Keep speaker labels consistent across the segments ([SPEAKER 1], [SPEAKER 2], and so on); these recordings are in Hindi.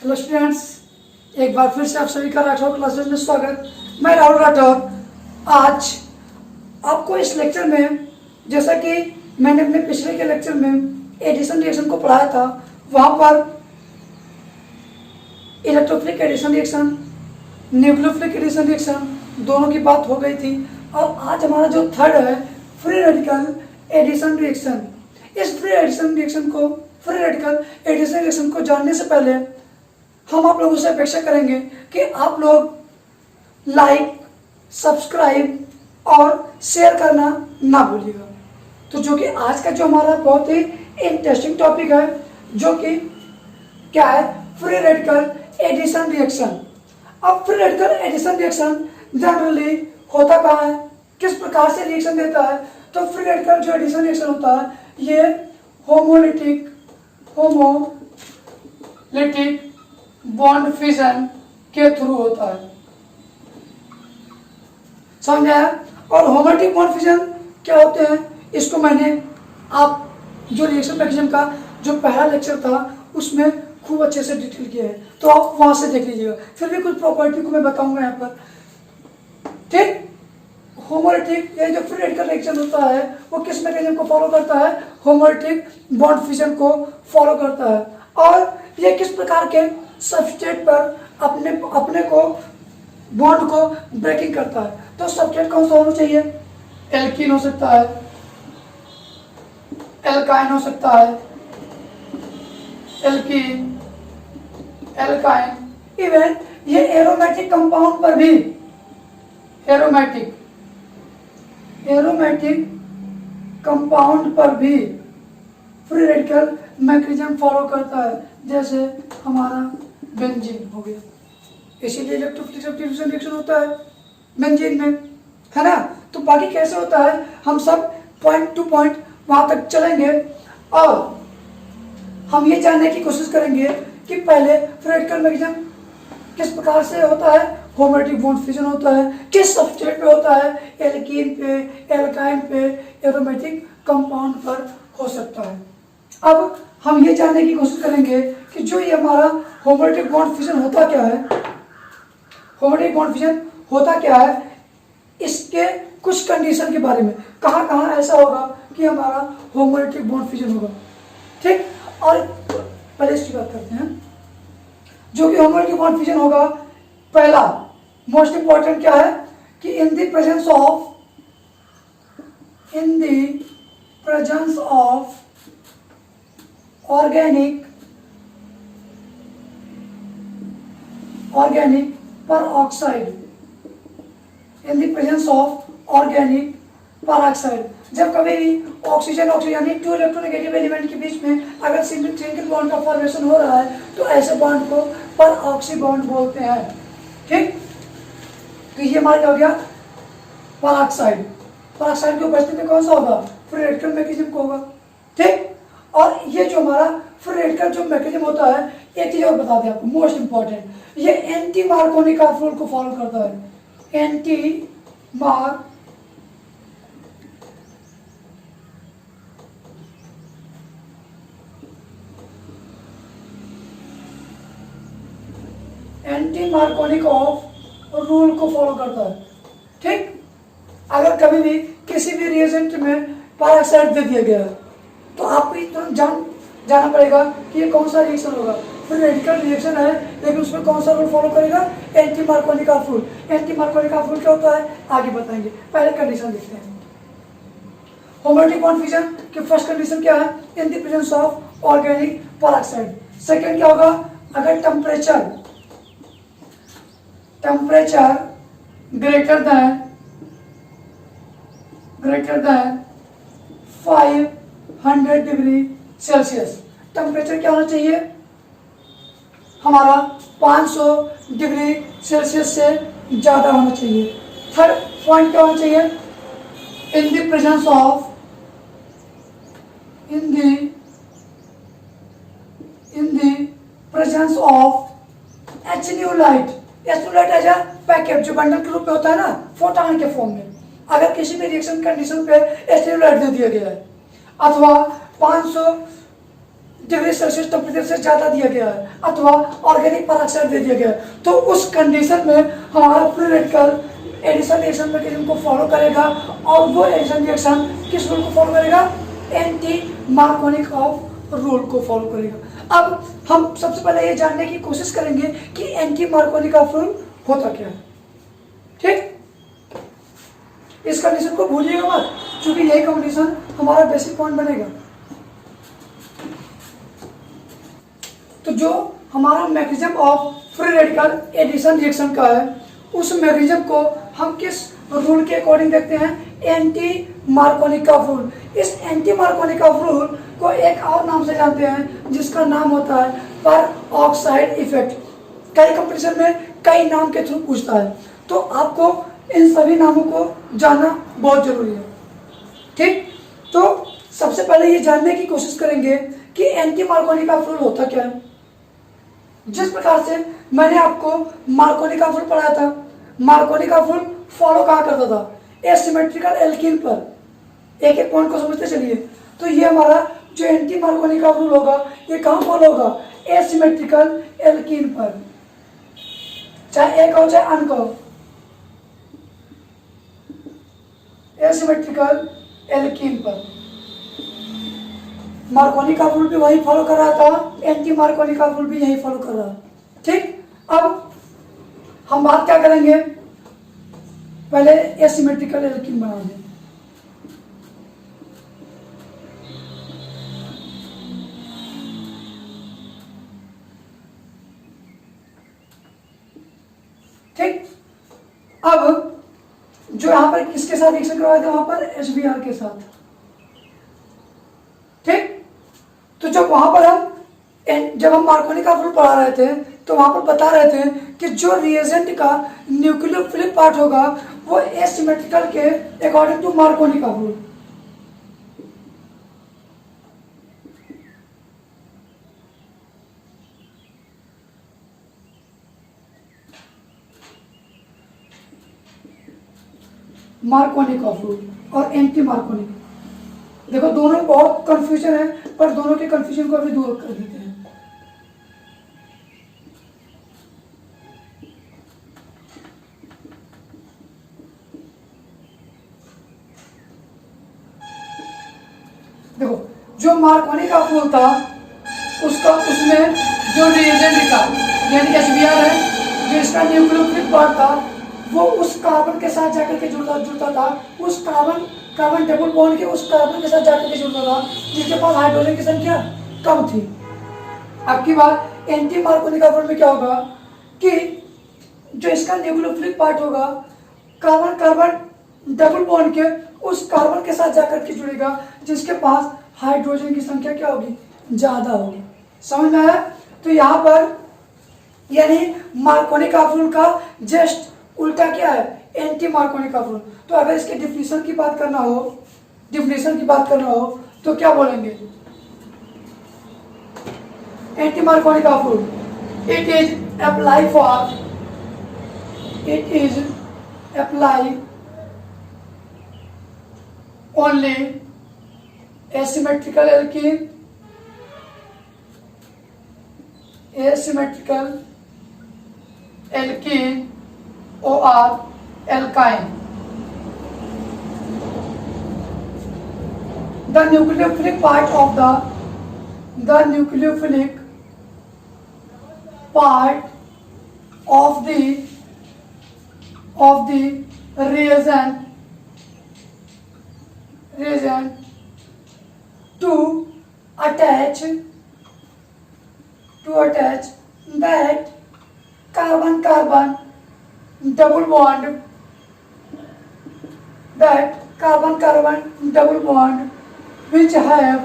[SPEAKER 1] हेलो स्टूडेंट्स, एक बार फिर से आप सभी का राठौर क्लासेस में स्वागत। मैं राहुल राठौर। आज आपको इस लेक्चर में, जैसा कि मैंने अपने पिछले के लेक्चर में एडिशन रिएक्शन को पढ़ाया था, वहाँ पर electrophilic addition reaction, nucleophilic addition reaction दोनों की बात हो गई थी। और आज हमारा जो थर्ड है फ्री रेडिकल एडिशन रिएक्शन। इस फ्री रेडिकल एडिशन रिएक्शन को जानने से पहले हम आप लोगों से अपेक्षा करेंगे कि आप लोग लाइक, सब्सक्राइब और शेयर करना ना भूलिएगा। तो जो कि आज का जो हमारा बहुत ही इंटरेस्टिंग टॉपिक है, जो कि क्या है, फ्री रेडिकल एडिशन रिएक्शन। अब free radical addition reaction generally होता कहाँ है, किस प्रकार से रिएक्शन देता है? तो फ्री रेडिकल जो एडिशन रिएक्शन होता है, ये होमोलिटिक बॉन्ड फिजन के थ्रू होता है। समझा? और होमोलिटिक बॉन्ड फिजन क्या होते हैं, इसको मैंने आप जो रिएक्शन मैकेनिज्म का जो पहला लेक्चर था उसमें खूब अच्छे से डिटेल किया है, तो आप वहां से देख लीजिएगा। फिर भी कुछ प्रॉपर्टी को मैं बताऊंगा यहाँ पर। ठीक, होमोलिटिक ये जो फ्री रेडिकल रिएक्शन होता है वो किस मैकेनिज्म को फॉलो करता है? होमोलिटिक बॉन्ड फिजन को फॉलो करता है। और ये किस प्रकार के सबस्ट्रेट पर अपने को बॉन्ड को ब्रेकिंग करता है? तो सबस्ट्रेट कौन सा होना चाहिए? एल्कीन हो सकता है, एल्काइन हो सकता है, एल्कीन, एल्काइन, इवन ये एरोमेटिक कंपाउंड पर भी एरोमेटिक कंपाउंड पर भी फ्री रेडिकल मैकेनिज्म फॉलो करता है, जैसे हमारा बेंजीन हो गया। इसीलिए इलेक्ट्रोफिलिक सब्स्टिट्यूशन रिएक्शन होता है बेंजीन में, है ना? तो बाकी कैसे होता है हम सब पॉइंट टू पॉइंट वहां तक चलेंगे और हम ये जानने की कोशिश करेंगे कि पहले फ्री रेडिकल मैकेनिज्म किस प्रकार से होता है। होमोलिटिक बॉन्ड फिजन होता है, किस सबस्ट्रेट पे होता है? एल्कीन पे, एल्काइन पे, एरोमेटिक कंपाउंड पर हो सकता है। अब हम ये जानने की कोशिश करेंगे कि जो ये हमारा होमोलिटिक बॉन्ड फिजन होता क्या है, होमोलिटिक बॉन्ड फिजन होता क्या है, इसके कुछ कंडीशन के बारे में, कहाँ कहाँ ऐसा होगा कि हमारा होमोलिटिक बॉन्ड फिजन होगा। ठीक, और पहले इसकी बात करते हैं। जो कि होमोलिटिक बॉन्ड फिजन होगा, पहला मोस्ट इंपॉर्टेंट क्या है कि इन the presence of organic peroxide, in the presence of organic peroxide. जब कभी भी ऑक्सीजन यानी टू इलेक्ट्रोनेगेटिव एलिमेंट के बीच में अगर सिंगल बॉन्ड का फॉर्मेशन हो रहा है तो ऐसे बॉन्ड को पेरोक्सी बॉन्ड बोलते हैं। ठीक, तो ये हमारा हो गया पेरोक्साइड। पेरोक्साइड की उपस्थिति में कौन सा होगा? फ्री रेडिकल मैकेनिज्म को होगा। ठीक, और ये जो हमारा फ्री रेडिकल जो मैकेनिज्म होता है, एक चीज और बता दें आपको मोस्ट इंपॉर्टेंट, ये एंटी मार्कोनिका रूल को फॉलो करता है। एंटी मार्कोनिक ऑफ रूल को फॉलो करता है। ठीक, अगर कभी भी किसी भी रिएजेंट में पेरोक्साइड दे दिया गया है तो आपको तुरंत जाना पड़ेगा कि ये कौन सा रिएक्शन होगा। फिर रेडिकल रिएक्शन है लेकिन उसमें कौन सा रूल फॉलो करेगा? Anti Markovnikov rule. Anti Markovnikov rule क्या होता है आगे बताएंगे, पहले कंडीशन देखते हैं। होमोलिटिक बॉन्ड फिजन की फर्स्ट कंडीशन क्या है? In the presence of organic peroxide. Second क्या होगा? अगर temperature greater than 500 degree Celsius. Temperature क्या होना चाहिए हमारा? 500 डिग्री सेल्सियस से ज्यादा होना चाहिए। थर्ड पॉइंट क्या होना चाहिए? In the presence of h nu light as a packet, जो बंडल के रूप में होता है ना, फोटॉन के फॉर्म में। अगर किसी भी रिएक्शन कंडीशन पे एचन्यूलाइट दे दिया गया है अथवा 500 डिग्री सेल्सियस टेम्परेचर से ज़्यादा दिया गया है अथवा ऑर्गेनिक पेरोक्साइड दे दिया गया है, तो उस कंडीशन में हमारा free radical addition reaction mechanism को फॉलो करेगा और वो एडिशन रिएक्शन किस रूल को फॉलो करेगा? एंटी मार्कोनिक ऑफ रूल को फॉलो करेगा। अब हम सबसे पहले ये जानने की कोशिश करेंगे कि एंटी मार्कोनिक ऑफ रूल होता क्या है। ठीक, इस कंडीशन को भूलिएगा मत, क्योंकि यही कंडीशन हमारा बेसिक पॉइंट बनेगा। तो जो हमारा mechanism of free radical addition reaction का है, उस मैकेनिज्म को हम किस रूल के अकॉर्डिंग देखते हैं? Anti Markovnikov rule. इस एंटी मार्कोनिक ऑफ रूल को एक और नाम से जानते हैं, जिसका नाम होता है पर ऑक्साइड इफेक्ट। कई कंपटीशन में कई नाम के थ्रू पूछता है, तो आपको इन सभी नामों को जानना बहुत जरूरी है। ठीक, तो सबसे पहले ये जानने की कोशिश करेंगे कि एंटी मार्कोनिक ऑफ रूल होता क्या है। जिस प्रकार से मैंने आपको मार्कोनिक ऑफ रूल पढ़ाया था, मार्कोनिक ऑफ रूल फॉलो कहा करता था? एसिमेट्रिकल एल्कीन पर। एक एक पॉइंट को समझते चलिए। तो ये हमारा जो एंटी मार्कोनिक ऑफ रूल होगा, ये कहाँ फॉलो होगा? एसिमेट्रिकल एल्कीन पर, चाहे एक हो चाहे अन कहो, एसिमेट्रिकल एल्कीन पर। मार्कोनिक ऑफ रूल भी वही फॉलो कर रहा था, एंटी मार्कोनिक ऑफ रूल भी यही फॉलो कर रहा है। ठीक, अब हम बात क्या करेंगे? पहले एसिमेट्रिकल एल्कीन बना दें। ठीक, अब जो यहां पर किसके साथ रिएक्शन करवाए थे? वहां पर HBr के साथ। ठीक, तो जब वहां पर जब हम मार्कोनिक ऑफ रूल पढ़ा रहे थे, तो वहां पर बता रहे थे कि जो रिएजेंट का न्यूक्लियोफिलिक पार्ट होगा वो एसिमेट्रिकल के according to Markovnikov rule. Markovnikov rule और एंटी मार्कोनिक, देखो दोनों में बहुत कंफ्यूजन है, पर दोनों के कंफ्यूजन को अभी दूर कर देते हैं। देखो, जो मार्कोनिक ऑफ रूल था उसमें जो रिएजेंट था यानी HBr है, जो इसका न्यूक्लियोफिलिक पार्ट था, वो उस कार्बन के साथ जाकर के जुड़ता था, उस कार्बन डबल बॉन्ड के उस कार्बन के साथ जाकर के जुड़ता था जिसके पास हाइड्रोजन की संख्या कम थी। अब की बात एंटी मार्कोनिक ऑफ रूल में क्या होगा कि जो इसका न्यूक्लियोफिलिक पार्ट होगा, कार्बन डबल बॉन्ड के उस कार्बन के साथ जाकर के जुड़ेगा जिसके पास हाइड्रोजन की संख्या क्या होगी? ज्यादा होगी। समझ में आया? तो यहाँ पर यानी मार्कोनिक ऑफ रूल का जस्ट उल्टा क्या है? Anti Markovnikov rule. तो अगर इसके डिफिनेशन की बात करना हो तो क्या बोलेंगे? Anti Markovnikov rule, it is apply only asymmetrical alkene, or alkyne. The nucleophilic part of the reagent to attach that carbon double bond, which have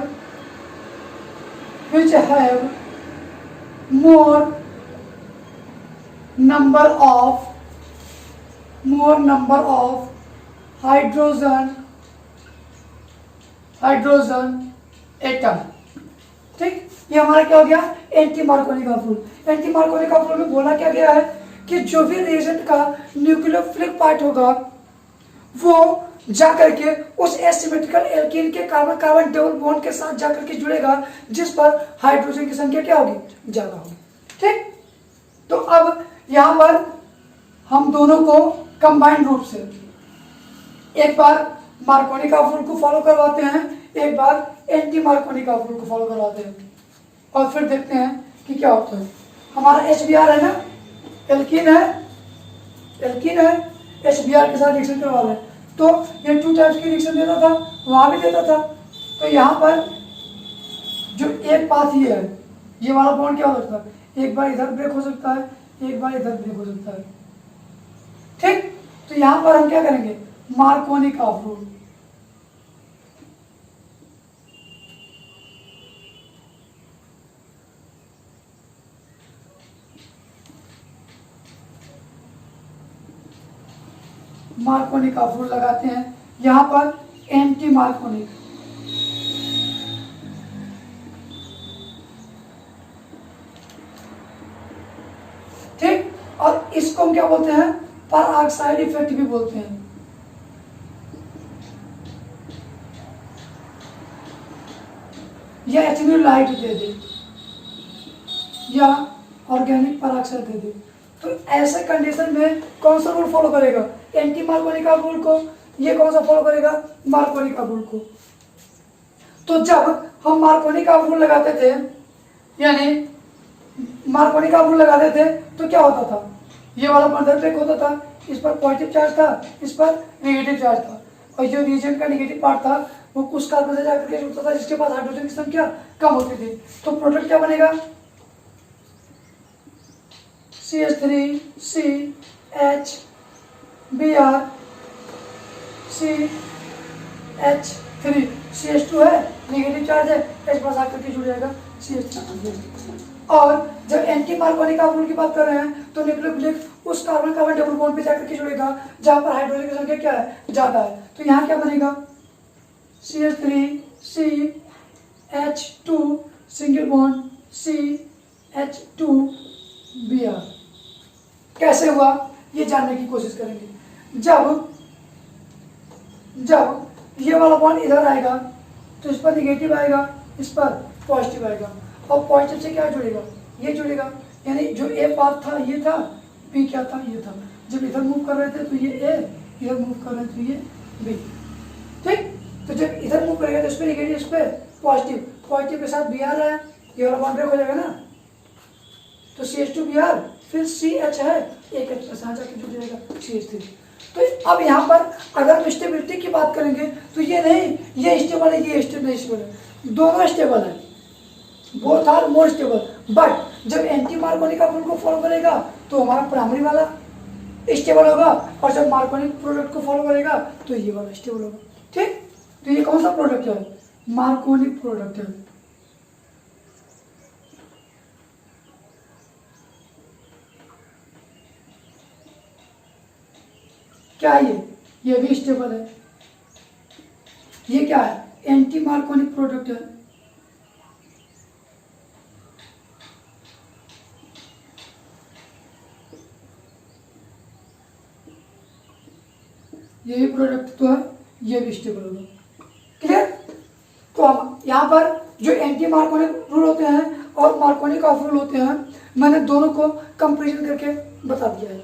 [SPEAKER 1] more number of hydrogen atom. ठीक, ये हमारा क्या हो गया? Anti Markovnikov rule. Anti Markovnikov rule में बोला क्या गया है कि जो भी रिएजेंट का न्यूक्लियोफिलिक पार्ट होगा वो जा करके उस एसिमेट्रिकल एल्कीन के कार्बन कार्बन डबल बॉन्ड के साथ जाकर के जुड़ेगा, जिस पर हाइड्रोजन की संख्या क्या होगी, ज्यादा होगी। ठीक, तो अब यहां पर हम दोनों को कंबाइंड रूप से एक बार मार्कोनी का रूल को फॉलो करवाते हैं, एक बार एंटी मार्कोनी का रूल को फॉलो करवाते हैं, और फिर देखते हैं कि क्या होता है। हमारा HBr है ना, एल्कीन है, HBr के साथ रिएक्शन करवा रहे हैं, तो ये 2 टाइप्स की रिएक्शन देता था, वहां भी देता था। तो यहाँ पर जो एक पाथ ये है, ये वाला बॉन्ड क्या हो सकता है, एक बार इधर ब्रेक हो सकता है, एक बार इधर ब्रेक हो सकता है। ठीक, तो यहाँ पर हम क्या करेंगे, मार्कोनी का रूल, मार्कोनी का रूल लगाते हैं। यहां पर एंटी मार्कोनिक, ठीक, और इसको हम क्या बोलते हैं, परऑक्साइड इफेक्ट भी बोलते हैं। या एचन्यू लाइट दे दे या ऑर्गेनिक परऑक्साइड दे दे, तो ऐसे कंडीशन में कौन सा रूल फॉलो करेगा, एंटी मार्कोनी का रूल को, ये कौन सा फॉलो करेगा, मार्कोनी का रूल को। तो जब हम मार्कोनी का रूल लगाते थे, यानी मार्कोनी का रूल लगाते थे, तो क्या होता था, ये वाला बंधन ब्रेक होता था, इस पर पॉजिटिव चार्ज था, इस पर नेगेटिव चार्ज था, और जो रीजन का नेगेटिव पार्ट था वो कुछ कार्बन से जाकर के जुड़ता था, जिसके पास हाइड्रोजन की संख्या कम होती थी। तो प्रोडक्ट क्या बनेगा, CH3 CH Br CH3 CH2 है, नेगेटिव चार्ज है, H पास आकर के जुड़ जाएगा CH3। और जब एंटी मार्कोनी का रूल की बात कर रहे हैं, तो न्यूक्लियोफिलिक उस कार्बन कार्बन डबल बॉन्ड पे जाकर के जुड़ेगा जहां पर हाइड्रोजन की संख्या क्या है, ज्यादा है। तो यहाँ क्या बनेगा, CH3 CH2 single bond CH2 Br। कैसे हुआ ये जानने की कोशिश करेंगे। जब ये वाला बॉन्ड इधर आएगा तो इस पर निगेटिव आएगा, इस पर पॉजिटिव आएगा, और पॉजिटिव से क्या जुड़ेगा, ये जुड़ेगा, यानी जो ए पाथ था ये था, बी क्या था, ये था। जब इधर मूव कर रहे थे तो ये ए, इधर मूव कर रहे थे तो ये बी। ठीक, तो जब इधर मूव करेगा तो इस पर निगेटिव, इस पर पॉजिटिव, पॉजिटिव के साथ बी आ रहा है, ये वाला बॉन्ड ब्रेक हो जाएगा ना, तो CH2 Br, फिर CH है, एक H साथ जाके जुड़ जाएगा CH3। तो अब यहाँ पर अगर हम स्टेबिलिटी की बात करेंगे तो ये नहीं, ये स्टेबल है, ये स्टेबल है, दोनों स्टेबल है, both are more stable. But जब एंटी मार्कोनी का रूल को फॉलो करेगा तो हमारा प्राइमरी वाला स्टेबल होगा, और जब मार्कोनी प्रोडक्ट को फॉलो करेगा तो ये वाला स्टेबल होगा। ठीक, तो ये कौन सा प्रोडक्ट है, मार्कोनी प्रोडक्ट है। क्या है ये भी स्टेबल है। ये क्या है, एंटी मार्कोनिक प्रोडक्ट है। ये भी प्रोडक्ट तो है, ये भी स्टेबल होगा। क्लियर। तो हम यहाँ पर जो एंटी मार्कोनिक रूल होते हैं और मार्कोनिक ऑफ रूल होते हैं, मैंने दोनों को कंपेरिजन करके बता दिया है।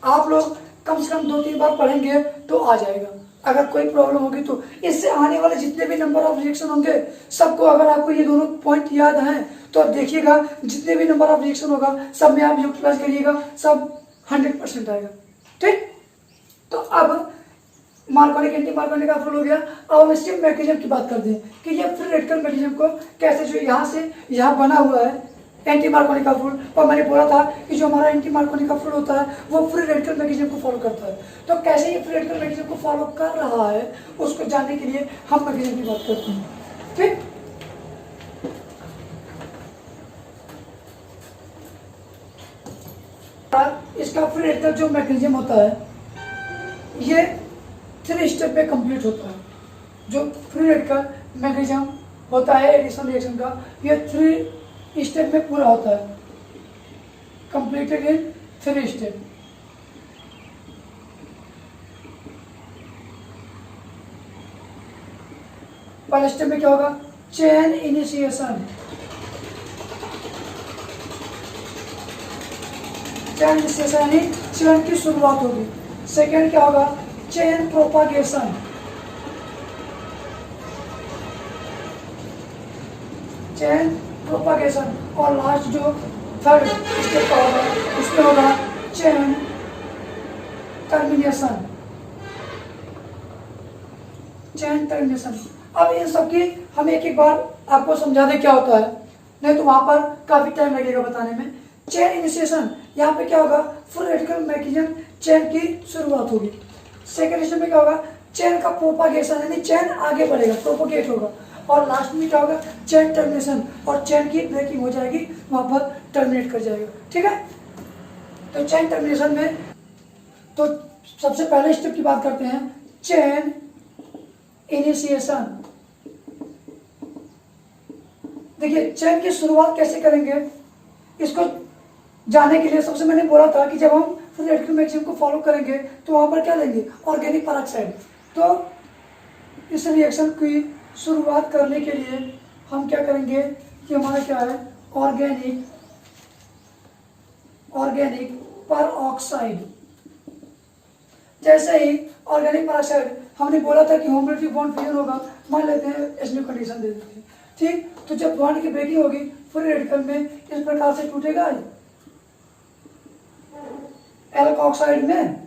[SPEAKER 1] आप लोग कम से कम 2-3 बार पढ़ेंगे तो आ जाएगा। अगर कोई प्रॉब्लम होगी तो इससे आने वाले जितने भी नंबर ऑफ रिएक्शन होंगे सबको, अगर आपको ये दोनों पॉइंट याद हैं तो आप देखिएगा जितने भी नंबर ऑफ रिएक्शन होगा सब में आप यूटिलाइज करिएगा, सब 100% आएगा। ठीक, तो अब मार्कोनिक एंटी मार्कोनिक का रूल हो गया। अब हम इसके मैकेनिज्म की बात करते हैं कि ये फ्री रेडिकल मैकेनिज्म को कैसे, जो यहाँ से यहाँ बना हुआ है एंटी मार्कोनी का रूल, और मैंने बोला था कि जो हमारा एंटी मार्कोनी का रूल होता है वो फ्री रेडिकल मैकेनिज्म को फॉलो करता है। तो कैसे ये फ्री रेडिकल मैकेनिज्म को फॉलो कर रहा है उसको जानने के लिए हम मैकेनिज्म की बात करते हैं। ठीक, इसका फ्री रेडिकल जो मैकेनिज्म होता है ये 3 स्टेप पे कंप्लीट होता है। जो फ्री रेडिकल मैकेनिज्म होता है एडिशन रिएक्शन का, ये 3 स्टेप में पूरा होता है, कंप्लीटेड इन 3 स्टेप। पहले स्टेप में क्या होगा, चेन इनिशिएशन, चेन इनिशिएशन यानी चेन की शुरुआत होगी। सेकेंड क्या होगा, चेन प्रोपागेशन, चेन प्रोपागेशन। और लास्ट जो थर्ड स्टेप का होगा उसमें होगा चेन टर्मिनेशन, चेन टर्मिनेशन। अब इन सब की हम एक एक बार आपको समझा दें क्या होता है, नहीं तो वहां पर काफी टाइम लगेगा बताने में। चेन इनिशिएशन, यहाँ पे क्या होगा, फ्री रेडिकल मैकेनिज्म चेन की शुरुआत होगी। सेकेंड स्टेप में क्या होगा, चेन का प्रोपागेशन यानी चेन आगे बढ़ेगा, प्रोपोगेट होगा। और लास्ट में क्या होगा, चेन टर्मिनेशन, और चेन की ब्रेकिंग हो जाएगी, वहां पर टर्मिनेट कर जाएगा। ठीक है, तो चेन टर्मिनेशन में तो सबसे पहले स्टेप की बात करते हैं, चेन इनिशिएशन। देखिए चेन की शुरुआत कैसे करेंगे, इसको जानने के लिए सबसे मैंने बोला था कि जब हम फ्री रेडिकल मैकेनिज्म को फॉलो करेंगे तो वहां पर क्या लेंगे, ऑर्गेनिक पेरोक्साइड। तो इस रिएक्शन की शुरुआत करने के लिए हम क्या करेंगे कि हमारा क्या है, ऑर्गेनिक पेरोक्साइड। जैसे ही ऑर्गेनिक पेरोक्साइड हमने बोला था कि होमोलैटिक बॉन्ड फ्यूजन होगा, मान लेते हैं एसन्यू कंडीशन दे देते हैं। ठीक, तो जब बॉन्ड की ब्रेकिंग होगी फ्री रेडिकल में इस प्रकार से टूटेगा, एल्कोक्साइड में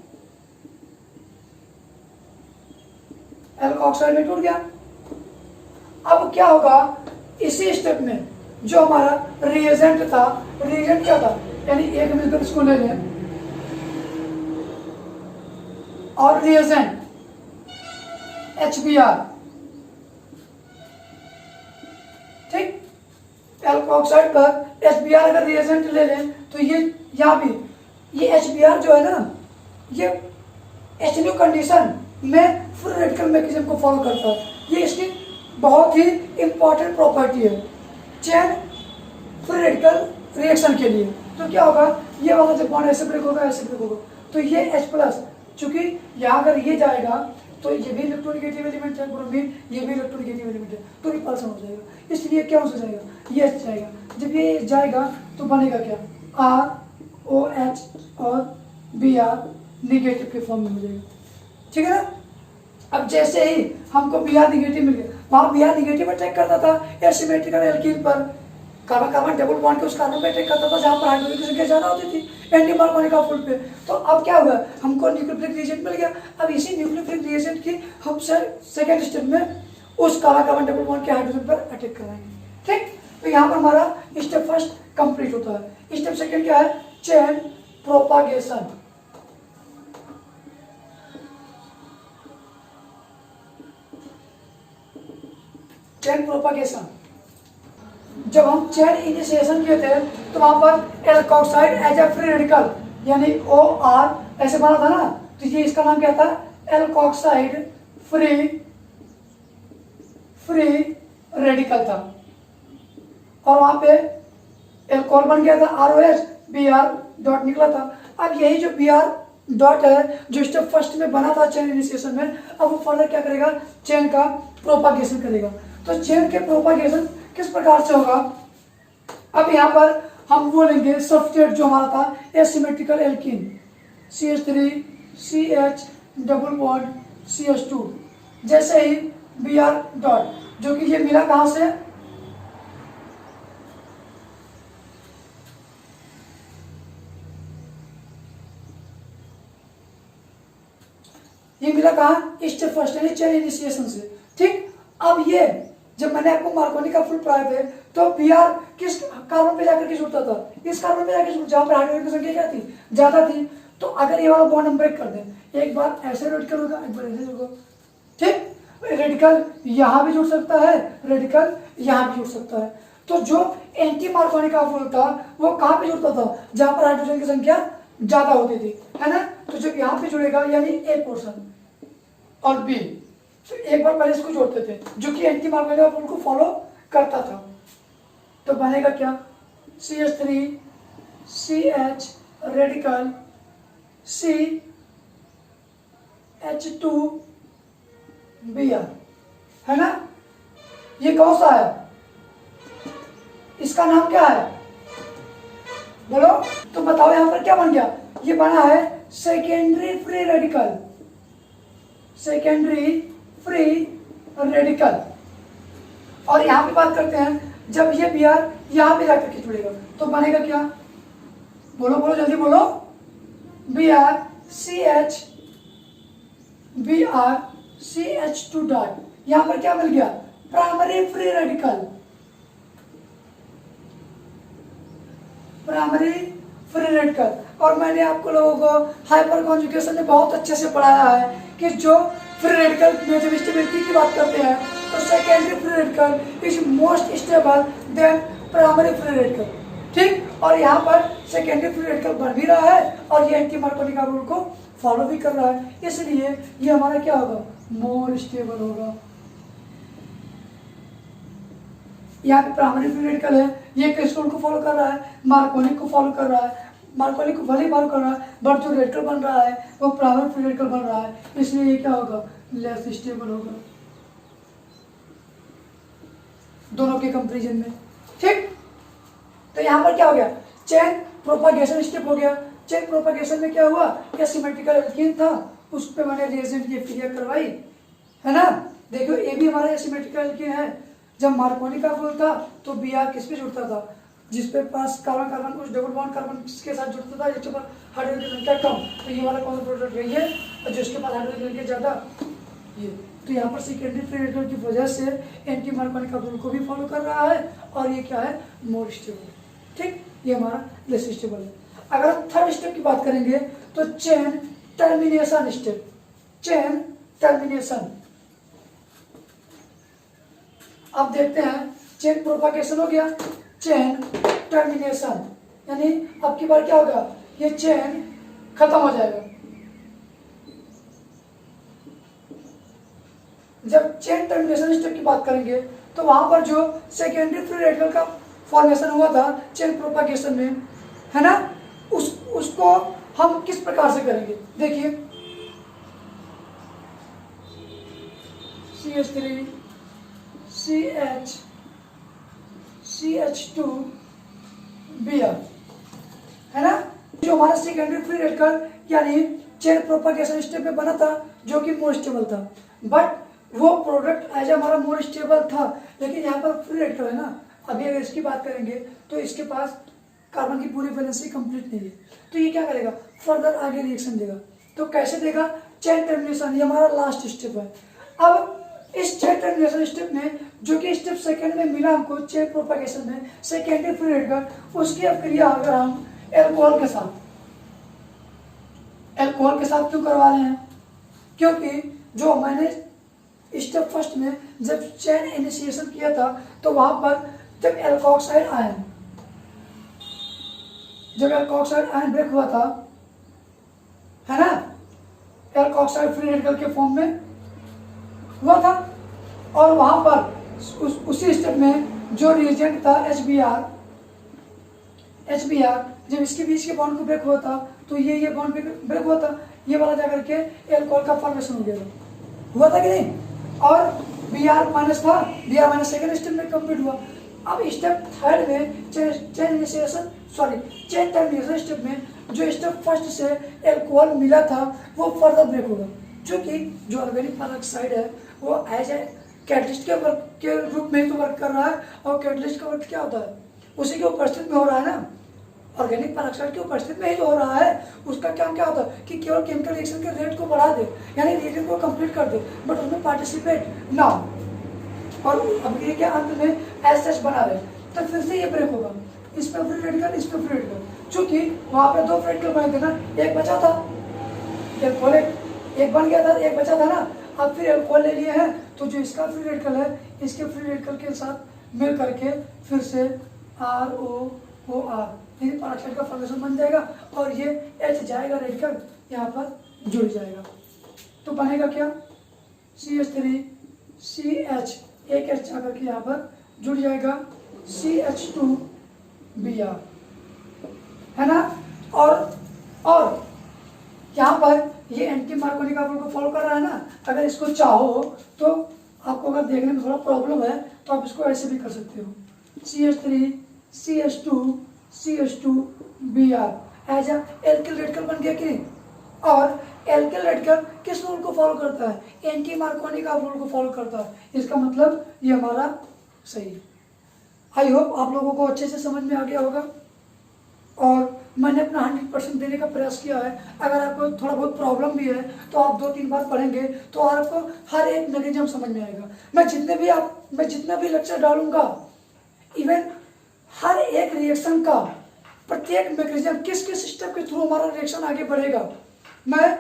[SPEAKER 1] टूट गया। अब क्या होगा, इसी स्टेप में जो हमारा रिएजेंट था, रिएजेंट क्या था, यानी एक मिलकर इसको ले लें, और रिएजेंट HBr, ठीक, एल्कोक्साइड पर HBr अगर रिएजेंट ले लें तो ये यहाँ भी ये HBr जो है ना, ये एसन्यू कंडीशन में फ्री रेडिकल मैकेनिज्म को फॉलो करता है। ये इसकी बहुत ही इंपॉर्टेंट प्रॉपर्टी है चेन फ्री रेडिकल रिएक्शन के लिए। तो क्या होगा, ये वाला जब बॉन्ड ऐसे ब्रेक होगा, ऐसे ब्रेक होगा, तो ये H+, चूंकि यहाँ अगर ये जाएगा तो ये भी इलेक्ट्रोनेगेटिव एलिमेंट है, ब्रोमीन ये भी इलेक्ट्रोनेगेटिव एलिमेंट है, तो रिपल्सन हो जाएगा। इसलिए क्या हो जाएगा, ये जाएगा। जब ये जाएगा तो बनेगा क्या, ROH और Br निगेटिव के फॉर्म में हो जाएगा। ठीक है ना। अब जैसे ही हमको Br निगेटिव मिल गया, वहां Br निगेटिव अटैक करता था एसिमेट्रिकल एल्कीन पर, कार्बन कार्बन डबल बॉन्ड के उस कार्बन पे अटैक करता था जहां पर हाइड्रोजन की संख्या ज्यादा होती थी एंटी मार्कोनिका फुल पे। तो अब क्या हुआ, हमको न्यूक्लियोफिलिक रिएजेंट मिल गया। अब इसी न्यूक्लियोफिलिक रिएजेंट की हम सेकेंड स्टेप में उस कार्बन कार्बन डबल बॉन्ड के हाइड्रोजन पर अटैक कराएंगे। ठीक, तो यहाँ पर हमारा स्टेप फर्स्ट कंप्लीट होता है। स्टेप सेकेंड क्या है, चेन प्रोपागेशन। चेन प्रोपागेशन, जब हम चेन इनिशिएशन किए थे तो वहां पर alkoxide as a free radical यानी OR ऐसे बना था ना, तो ये इसका नाम क्या था, एल्कोक्साइड फ्री रेडिकल था। और वहां पे एल्कोहल बन गया था ROH, Br डॉट निकला था। अब यही जो Br डॉट है जो स्टेप फर्स्ट में बना था चेन इनिशिएशन में, अब वो फर्दर क्या करेगा, चेन का प्रोपागेशन करेगा। तो चेन के प्रोपागेशन किस प्रकार से होगा, अब यहाँ पर हम वो लेंगे सब्सट्रेट जो हमारा था asymmetrical alkene CH3 CH double bond CH2। जैसे ही Br डॉट जो कि ये मिला कहां से, ये मिला कहां, स्टेप फर्स्ट यानी चेन इनिशिएशन से। ठीक, अब ये जब मैंने आपको मार्कोनिका फुल पढ़ाए थे तो Br किस कार्बन पे जाकर के जुड़ता था, इस कार्बन पे जाकर जहां पर हाइड्रोजन की संख्या क्या थी, ज्यादा थी। तो अगर ये वाला बॉन्ड हम ब्रेक कर दें, एक बार ऐसे रेडिकल होगा, एक बार ऐसे होगा। ठीक, रेडिकल यहां भी जुड़ सकता है, रेडिकल यहां भी जुड़ सकता है। तो जो एंटी मार्कोनिका फुल था वो कहां पे जुड़ता था, जहां पर हाइड्रोजन की संख्या ज्यादा होती थी, है ना। तो जब यहाँ पे जुड़ेगा यानी A पोर्शन और B, तो एक बार पहले इसको जोड़ते थे जो कि एंटी मार्कोनिका फुल को फॉलो करता था। तो बनेगा क्या, CH3 CH radical CH2 Br, है ना। ये कौन सा है, इसका नाम क्या है, बोलो। तो बताओ यहां पर क्या बन गया, ये बना है secondary free radical, secondary free radical. और यहां पे बात करते हैं, जब ये Br यहां पे जाकर के जुड़ेगा तो बनेगा क्या, बोलो बोलो जल्दी बोलो, BrCH2 डॉट, यहां पर क्या मिल गया, primary free radical, primary free radical. और मैंने आपको लोगों को हाइपर कॉन्जुगेशन में बहुत अच्छे से पढ़ाया है कि जो फ्री रेडिकल में जब स्टेबिलिटी की बात करते हैं तो secondary free radical is most stable then primary free radical, ठीक। और यहाँ पर सेकेंडरी फ्री रेडिकल बन भी रहा है और ये एंटी मार्कोनी का रूल को फॉलो भी कर रहा है, इसलिए ये हमारा क्या होगा, मोर स्टेबल होगा। यहाँ पे प्राइमरी फ्री रेडिकल है, ये किस रूल को फॉलो कर रहा है, मार्कोनिक को फॉलो कर रहा है, मार्कोनिक को भले फॉलो कर रहा है बट जो रेडिकल बन रहा है वो प्राइमरी फ्री रेडिकल बन रहा है, इसलिए ये क्या होगा, लेस स्टेबल होगा दोनों के कंपैरिजन में, ठीक। तो यहाँ पर क्या हो गया, चेन प्रोपागेशन स्टेप हो गया। चेन प्रोपागेशन में क्या हुआ, क्या सिमेट्रिकल एल्कीन था, उस पर मैंने रिएजेंट की क्रिया करवाई, है ना। देखो ये भी हमारा सिमेट्रिकल एल्कीन है। जब मार्कोनी का रूल था तो Br किस पे जुड़ता था, जिसपे पास कार्बन कार्बन कुछ डबल बॉन्ड कार्बन के साथ जुड़ता था, जिसके पास हाइड्रोजन की संख्या कम, तो ये वाला कौन सा प्रोडक्ट रही है, और जिसके पास हाइड्रोजन की संख्या ज्यादा, ये। तो यहाँ पर सेकेंडरी फ्री रेडिकल की वजह से एंटी मार्कोनी का रूल को भी फॉलो कर रहा है और ये क्या है, मोर स्टेबल, ठीक। ये हमारा लेस स्टेबल है। अगर हम थर्ड स्टेप की बात करेंगे तो chain termination step, chain termination. अब देखते हैं, चेन प्रोपागेशन हो गया, चेन टर्मिनेशन, यानी अब की बार क्या होगा, ये चेन खत्म हो जाएगा। जब चेन टर्मिनेशन स्टेप की बात करेंगे तो वहां पर जो सेकेंडरी फ्री रेडिकल का फॉर्मेशन हुआ था चेन प्रोपागेशन में, है ना, उसको हम किस प्रकार से करेंगे, देखिए CH3 CH2 Br, है ना। जो हमारा सेकेंडरी फ्री रेडिकल यानी चेन प्रोपागेशन स्टेप में बना था जो कि मोर स्टेबल था, बट वो प्रोडक्ट एज हमारा मोर स्टेबल था, लेकिन यहाँ पर फ्री रेडिकल है ना। अभी अगर इसकी बात करेंगे तो इसके पास कार्बन की पूरी वैलेंसी कंप्लीट नहीं है, तो ये क्या करेगा, फर्दर आगे रिएक्शन देगा। तो कैसे देगा, चेन टर्मिनेशन, ये हमारा लास्ट स्टेप है। अब इस चेन टर्मिनेशन स्टेप में जो कि स्टेप सेकंड में मिला हमको चेन प्रोपागेशन में सेकेंडरी फ्री रेडिकल, उसकी अब क्रिया अगर हम एल्कोहल के साथ क्यों करवा रहे हैं, क्योंकि जो मैंने स्टेप फर्स्ट में जब चेन इनिशिएशन किया था तो वहां पर जब एल्कोक्साइड आयन ब्रेक हुआ था, है ना, एल्कोक्साइड फ्री रेडिकल के फॉर्म में हुआ था, और वहां पर उसी स्टेप में जो रिएजेंट था HBr, जब इसके बीच के बॉन्ड को ब्रेक हुआ था तो ये बॉन्ड ब्रेक हुआ था, ये वाला जाकर के एल्कोहल का फॉर्मेशन हो गया हुआ था कि नहीं, और Br माइनस था, Br माइनस सेकेंड स्टेप में कंप्लीट हुआ। अब स्टेप थर्ड में चेन टर्मिनेशन स्टेप में जो स्टेप फर्स्ट से एल्कोहल मिला था वो फर्दर ब्रेक होगा, क्योंकि जो ऑर्गेनिक पेरोक्साइड है वो एज ए कैटलिस्ट के रूप में ही तो वर्क कर रहा है, और कैटलिस्ट का वर्क क्या होता है, उसी के उपस्थिति में हो रहा है ना, ऑर्गेनिक पेरोक्साइड की उपस्थिति में ही हो रहा है। उसका काम क्या होता है कि केवल केमिकल रिएक्शन के रेट को बढ़ा दे, यानी रिएक्शन को कंप्लीट कर दे, बट उसमें पार्टिसिपेट ना हो, और अब ये क्या अंत में एज सच बना रहे, तो फिर से ये ब्रेक होगा, इस पे फ्री रेडिकल, इस पे फ्री रेडिकल, चूंकि वहां पे दो फ्री रेडिकल बने थे ना, एक बचा था, एक बन गया था, एक बचा था ना, अब फिर एल्कोहल ले लिए हैं, तो जो इसका फ्री रेडिकल है इसके फ्री रेडिकल के साथ मिल करके फिर से ROOR यानी पेरोक्साइड का फॉर्मेशन बन जाएगा, और ये H जाएगा रेडिकल यहाँ पर जुड़ जाएगा, तो बनेगा क्या, CH3 CH, एक H जाकर के यहाँ पर जुड़ जाएगा CH2 Br, है ना। और यहाँ पर ये एंटी मार्कोनी का रूल को फॉलो कर रहा है ना, अगर इसको चाहो तो आपको अगर देखने में थोड़ा प्रॉब्लम है तो आप इसको ऐसे भी कर सकते हो, CH3 CH2 CH2 Br as alkyl radical बन गया कि नहीं। और एल्किल रेडिकल किस रूल को फॉलो करता है, एंटी मार्कोनी का रूल को फॉलो करता है, इसका मतलब ये हमारा सही है। आई होप आप लोगों को अच्छे से समझ में आ गया होगा और मैंने अपना 100% देने का प्रयास किया है। अगर आपको थोड़ा बहुत प्रॉब्लम भी है तो आप 2-3 बार पढ़ेंगे तो आपको हर एक मैकेनिज्म समझ में आएगा। मैं जितना भी लेक्चर डालूंगा, इवन हर एक रिएक्शन का प्रत्येक मैकेनिज्म किस किस स्टेप के थ्रू हमारा रिएक्शन आगे बढ़ेगा, मैं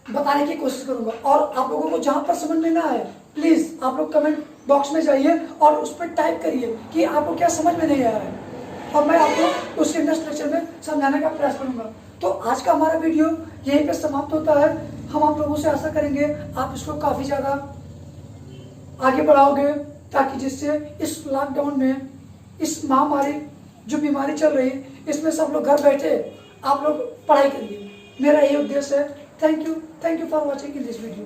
[SPEAKER 1] बताने की कोशिश करूंगा। और आप लोगों को जहां पर समझ में ना आए, प्लीज आप लोग कमेंट बॉक्स में जाइए और उस पर टाइप करिए कि आपको क्या समझ में नहीं आ रहा है, और मैं आपको उसके नेक्स्ट लेक्चर में समझाने का प्रयास करूंगा। तो आज का हमारा वीडियो यहीं पे समाप्त होता है। हम आप लोगों से आशा करेंगे आप इसको काफ़ी ज़्यादा आगे बढ़ाओगे, ताकि जिससे इस लॉकडाउन में इस महामारी जो बीमारी चल रही है, इसमें सब लोग घर बैठे आप लोग पढ़ाई करिए। मेरा यही उद्देश्य है। Thank you for watching in this video.